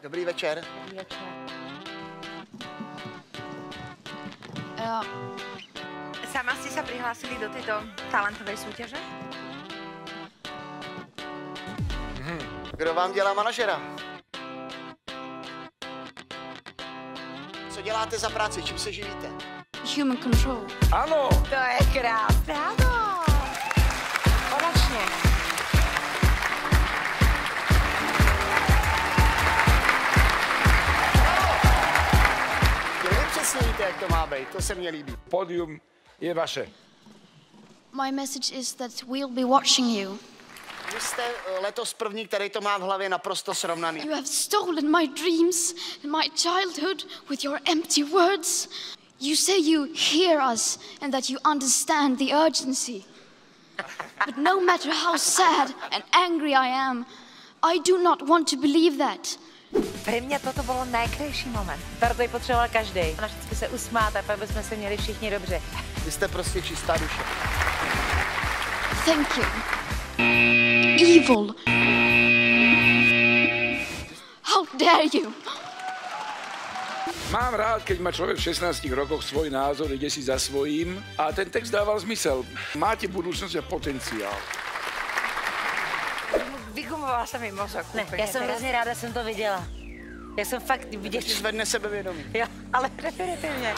Dobrý večer. Dobrý večer. Sama ste sa prihlásili do tejto talentovej súťaže? Kdo vám dělá manažera? Co děláte za práci? Čím se živíte? Human control. Ano! To je krásné, áno. Konečne. Vy přesně víte, jak to má být. To se mně líbí. Pódium je vaše. My message is that we'll be watching you. Vy jste letos první, který to má v hlavě naprosto srovnaný. You have stolen my dreams and my childhood with your empty words. You say you hear us and that you understand the urgency. But no matter how sad and angry I am, I do not want to believe that. Pre mňa toto bolo najkrajší moment. Proto ji potřeboval každý. Ona vždycky se usmát a pak bychom se měli všichni dobře. Vy jste prostě čistá duše. Thank you. Evil. How dare you? Mám rád, keď má človek v 16 rokoch svoj názor, ide si za svojím a ten text dával zmysel. Máte budúcnosť a potenciál. Vygumovala sa mi mozog. Ne, já jsem hrozně ráda, jsem to viděla. Já jsem fakt viděla. Zvedne sebevědomí. Jo, ale definitivně.